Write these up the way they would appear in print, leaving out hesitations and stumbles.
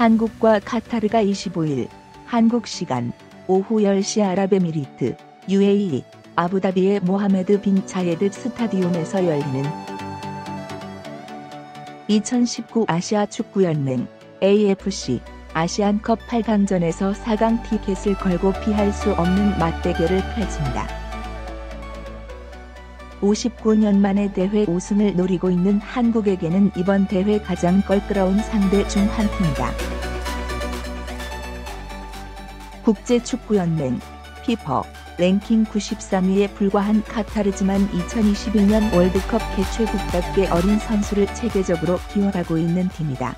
한국과 카타르가 25일 한국 시간 오후 10시 아랍에미리트 UAE 아부다비의 모하메드 빈 자예드 스타디움에서 열리는 2019 아시아 축구연맹 AFC 아시안컵 8강전에서 4강 티켓을 걸고 피할 수 없는 맞대결을 펼친다. 59년 만에 대회 우승을 노리고 있는 한국에게는 이번 대회 가장 껄끄러운 상대 중 한 팀이다. 국제축구연맹 FIFA 랭킹 93위에 불과한 카타르지만 2022년 월드컵 개최국답게 어린 선수를 체계적으로 기용하고 있는 팀이다.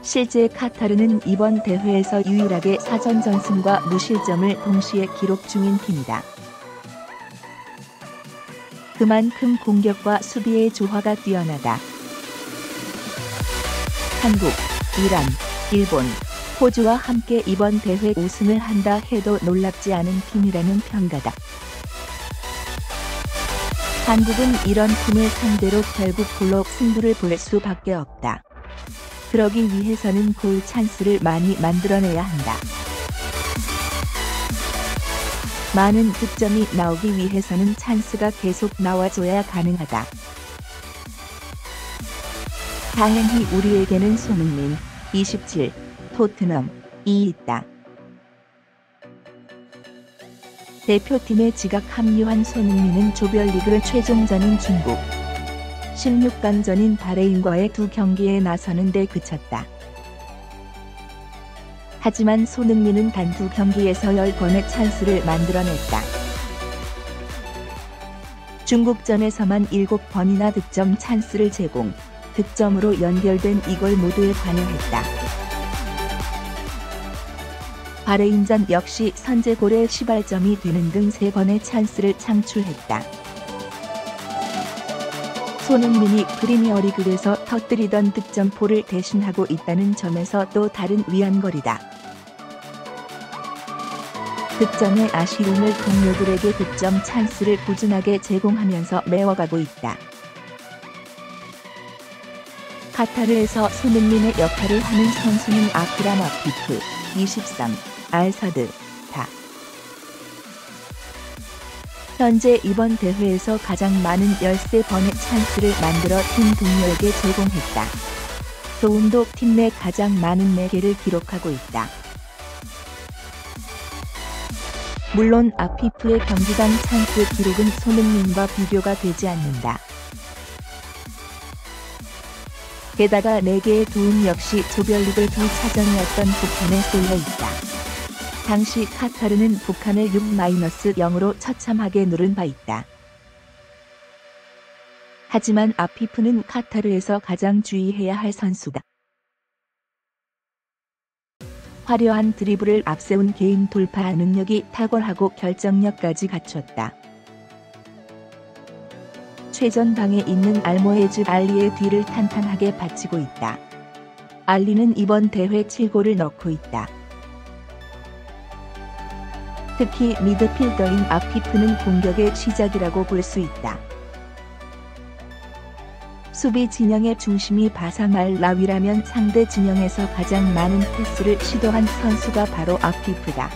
실제 카타르는 이번 대회에서 유일하게 사전 전승과 무실점을 동시에 기록 중인 팀이다. 그만큼 공격과 수비의 조화가 뛰어나다. 한국, 이란, 일본, 호주와 함께 이번 대회 우승을 한다 해도 놀랍지 않은 팀이라는 평가다. 한국은 이런 팀을 상대로 결국 골로 승부를 볼 수밖에 없다. 그러기 위해서는 골 찬스를 많이 만들어내야 한다. 많은 득점이 나오기 위해서는 찬스가 계속 나와줘야 가능하다. 다행히 우리에게는 손흥민, 27, 토트넘이 있다. 대표팀에 지각 합류한 손흥민은 조별리그 최종전인 중국, 16강전인 바레인과의 2경기에 나서는데 그쳤다. 하지만 손흥민은 단 2경기에서 10번의 찬스를 만들어냈다. 중국전에서만 7번이나 득점 찬스를 제공, 득점으로 연결된 이골 모두에 관여했다. 바레인전 역시 선제골의 시발점이 되는 등 3번의 찬스를 창출했다. 손흥민이 프리미어리그에서 터뜨리던 득점포를 대신하고 있다는 점에서 또 다른 위안거리다. 득점의 아쉬움을 동료들에게 득점 찬스를 꾸준하게 제공하면서 메워가고 있다. 카타르에서 손흥민의 역할을 하는 선수는 아크람 아피프, 23, 알사드, 다. 현재 이번 대회에서 가장 많은 13번의 찬스를 만들어 팀 동료에게 제공했다. 도움도 팀 내 가장 많은 4개를 기록하고 있다. 물론 아피프의 경기당 찬스 기록은 손흥민과 비교가 되지 않는다. 게다가 4개의 도움 역시 조별리그 2차전이었던 북한에 쏠려 있다. 당시 카타르는 북한을 6-0으로 처참하게 누른 바 있다. 하지만 아피프는 카타르에서 가장 주의해야 할 선수다. 화려한 드리블을 앞세운 개인 돌파 능력이 탁월하고 결정력까지 갖췄다. 최전방에 있는 알모에즈 알리의 뒤를 탄탄하게 받치고 있다. 알리는 이번 대회 7골을 넣고 있다. 특히 미드필더인 아피프는 공격의 시작이라고 볼 수 있다. 수비 진영의 중심이 바삼 알-라위라면 상대 진영에서 가장 많은 패스를 시도한 선수가 바로 아피프다.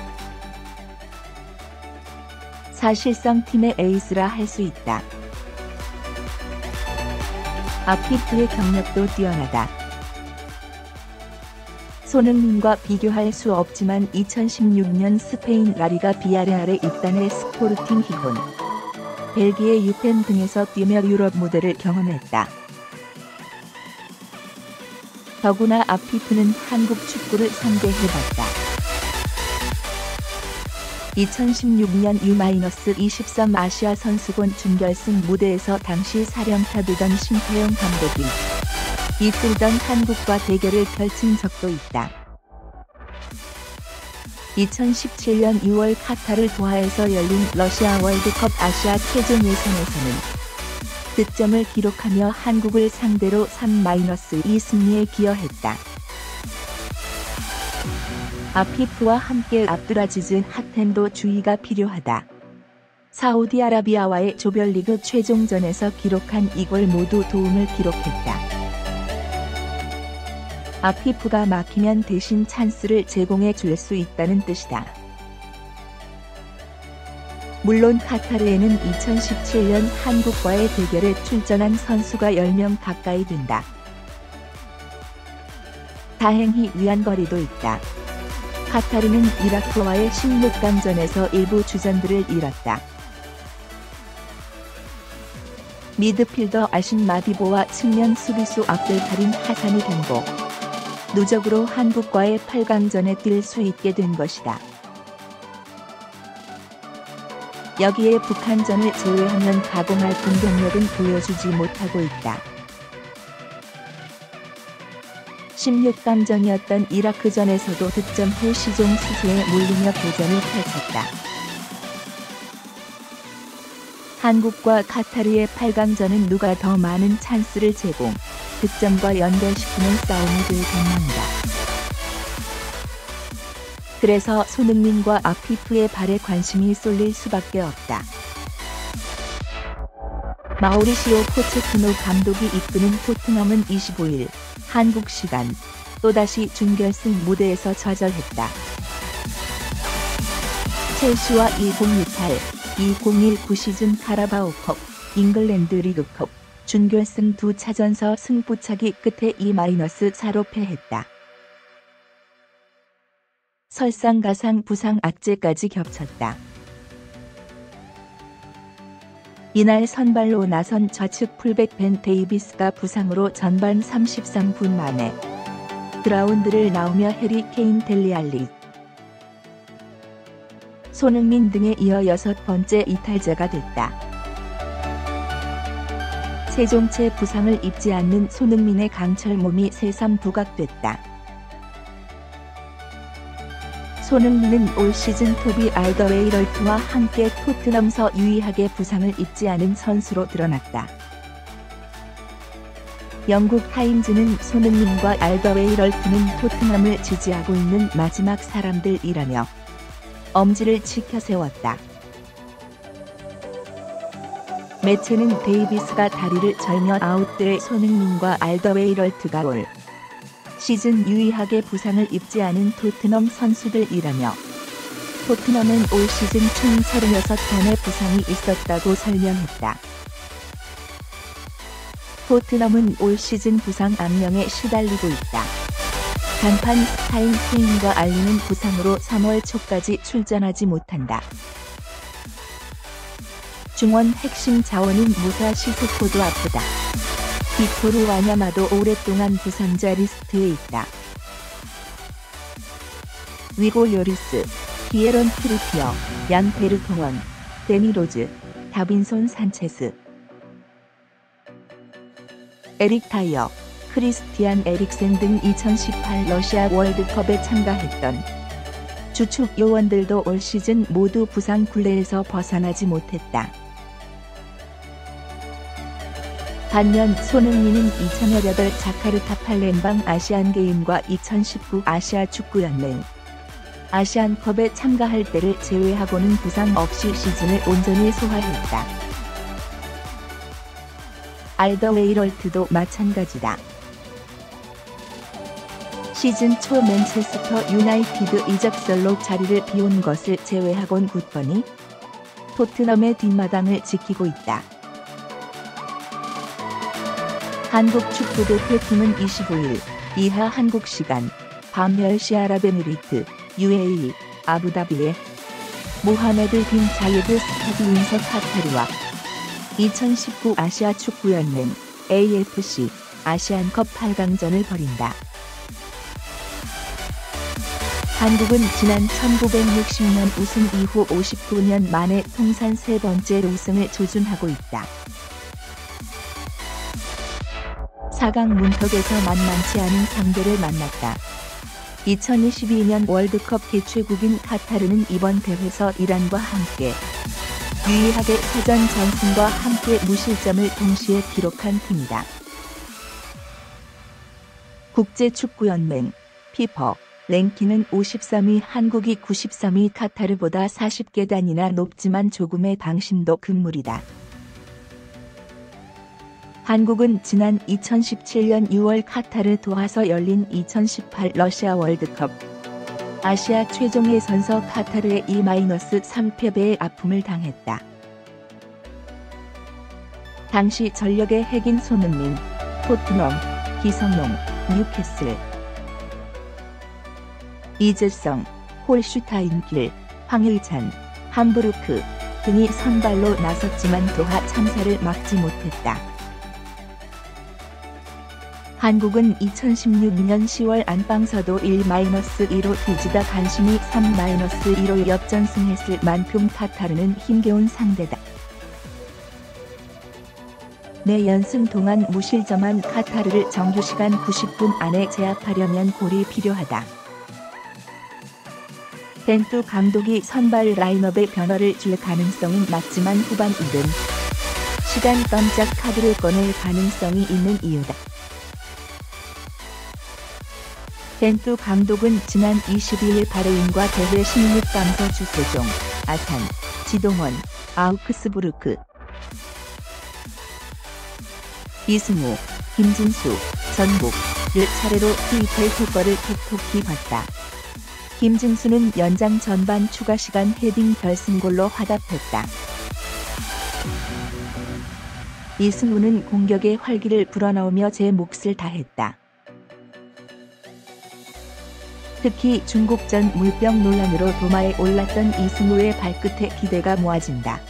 사실상 팀의 에이스라 할 수 있다. 아피프의 경력도 뛰어나다. 손흥민과 비교할 수 없지만 2016년 스페인 라리가 비아레알에 입단해 스포르팅 히혼, 벨기에 유펜 등에서 뛰며 유럽 무대를 경험했다. 더구나 아피프는 한국 축구를 상대해봤다. 2016년 U-23 아시아 선수권 준결승 무대에서 당시 사령탑이던 심태영 감독이 이끌던 한국과 대결을 펼친 적도 있다. 2017년 6월 카타르 도하에서 열린 러시아 월드컵 아시아 최종 예선에서는 득점을 기록하며 한국을 상대로 3-2 승리에 기여했다. 아피프와 함께 압두라지즈 하템도 주의가 필요하다. 사우디아라비아와의 조별리그 최종전에서 기록한 2골 모두 도움을 기록했다. 아피프가 막히면 대신 찬스를 제공해 줄 수 있다는 뜻이다. 물론 카타르에는 2017년 한국과의 대결에 출전한 선수가 10명 가까이 된다. 다행히 위안거리도 있다. 카타르는 이라크와의 16강전에서 일부 주전들을 잃었다. 미드필더 아신 마디보와 측면 수비수 압델카림 하산이 경고. 누적으로 한국과의 8강전에 뛸 수 있게 된 것이다. 여기에 북한전을 제외하면 가공할 공격력은 보여주지 못하고 있다. 16강전이었던 이라크전에서도 득점 후 시종 수수에 몰리며 교전을 펼쳤다. 한국과 카타르의 8강전은 누가 더 많은 찬스를 제공, 득점과 연결시키는 싸움이 될 전망이다. 그래서 손흥민과 아피프의 발에 관심이 쏠릴 수밖에 없다. 마우리시오 포체티노 감독이 이끄는 토트넘은 25일 한국 시간 또다시 준결승 무대에서 좌절했다. 첼시와 2018-2019 시즌 카라바오컵, 잉글랜드 리그컵 준결승 두 차전서 승부차기 끝에 2-4로 패했다. 설상가상 부상 악재까지 겹쳤다. 이날 선발로 나선 좌측 풀백 벤 데이비스가 부상으로 전반 33분 만에 그라운드를 나오며 해리 케인, 델리 알리, 손흥민 등에 이어 6번째 이탈자가 됐다. 세종체 부상을 입지 않는 손흥민의 강철 몸이 새삼 부각됐다. 손흥민은 올 시즌 토비 알더웨이럴트와 함께 토트넘서 유의하게 부상을 입지 않은 선수로 드러났다. 영국 타임즈는 손흥민과 알더웨이럴트는 토트넘을 지지하고 있는 마지막 사람들이라며 엄지를 치켜 세웠다. 매체는 데이비스가 다리를 절며 아웃될 손흥민과 알더웨이럴트가 올 시즌 유의하게 부상을 입지 않은 토트넘 선수들이라며 토트넘은 올 시즌 총 36번의 부상이 있었다고 설명했다. 토트넘은 올 시즌 부상 악명에 시달리고 있다. 간판 스타인 케인과 알리는 부상으로 3월 초까지 출전하지 못한다. 중원 핵심 자원인 무사 시스코도 아프다. 비토르 와냐마도 오랫동안 부상자 리스트에 있다. 위고 요리스, 기에론 트리피어, 얀 베르통원, 데니 로즈, 다빈손 산체스, 에릭 타이어, 크리스티안 에릭센 등 2018 러시아 월드컵에 참가했던 주축 요원들도 올 시즌 모두 부상 굴레에서 벗어나지 못했다. 반면 손흥민은 2018 자카르타 팔렘방 아시안게임과 2019 아시아 축구연맹 아시안컵에 참가할 때를 제외하고는 부상 없이 시즌을 온전히 소화했다. 알더웨이럴트도 마찬가지다. 시즌 초 맨체스터 유나이티드 이적설로 자리를 비운 것을 제외하곤 굳건히 토트넘의 뒷마당을 지키고 있다. 한국 축구대표팀은 25일 이하 한국 시간 밤 10시 아랍에미리트 UAE 아부다비에 모하메드 빈 자이드 스타디움에서 카타르와 2019 아시아 축구연맹 AFC 아시안컵 8강전을 벌인다. 한국은 지난 1960년 우승 이후 59년 만에 통산 세 번째 우승을 조준하고 있다. 4강 문턱에서 만만치 않은 상대를 만났다. 2022년 월드컵 개최국인 카타르는 이번 대회에서 이란과 함께 유의하게 사전 전승과 함께 무실점을 동시에 기록한 팀이다. 국제축구연맹 피파 랭킹은 53위 한국이 93위 카타르보다 40계단이나 높지만 조금의 방심도 금물이다. 한국은 지난 2017년 6월 카타르 도하서 열린 2018 러시아 월드컵 아시아 최종 예선서 카타르의 2-3패배의 아픔을 당했다. 당시 전력의 핵인 손흥민, 토트넘, 기성용, 뉴캐슬, 이재성, 홀슈타인길, 황의찬, 함부르크 등이 선발로 나섰지만 도하 참사를 막지 못했다. 한국은 2016년 10월 안방서도 1-2로 뒤지다 간신히 3-2로 역전승했을 만큼 카타르는 힘겨운 상대다. 내 연승 동안 무실점한 카타르를 정규시간 90분 안에 제압하려면 골이 필요하다. 벤투 감독이 선발 라인업에 변화를 줄 가능성은 낮지만 후반 이른 시간 깜짝 카드를 꺼낼 가능성이 있는 이유다. 벤투 감독은 지난 22일 바레인과 대회 16강서 주세종, 아산, 지동원, 아우크스부르크, 이승우, 김진수, 전북을 차례로 투입할 효과를 톡톡히 봤다. 김진수는 연장 전반 추가 시간 헤딩 결승골로 화답했다. 이승우는 공격의 활기를 불어넣으며 제 몫을 다했다. 특히 중국전 물병 논란으로 도마에 올랐던 이승우의 발끝에 기대가 모아진다.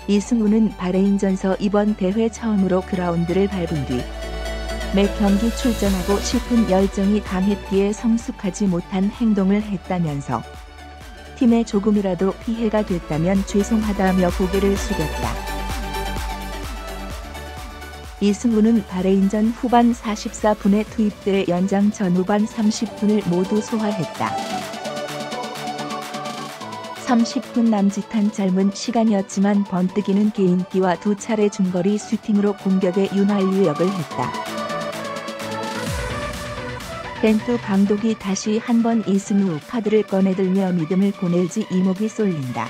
이승우는 바레인전서 이번 대회 처음으로 그라운드를 밟은 뒤 매 경기 출전하고 싶은 열정이 강했기에 성숙하지 못한 행동을 했다면서 팀에 조금이라도 피해가 됐다면 죄송하다며 고개를 숙였다. 이승우는 바레인전 후반 44분에 투입돼 연장 전후반 30분을 모두 소화했다. 30분 남짓한 짧은 시간이었지만 번뜩이는 개인기와 두 차례 중거리 슈팅으로 공격의 윤활유 역을 했다. 벤투 감독이 다시 한번 이승우 카드를 꺼내들며 믿음을 보낼지 이목이 쏠린다.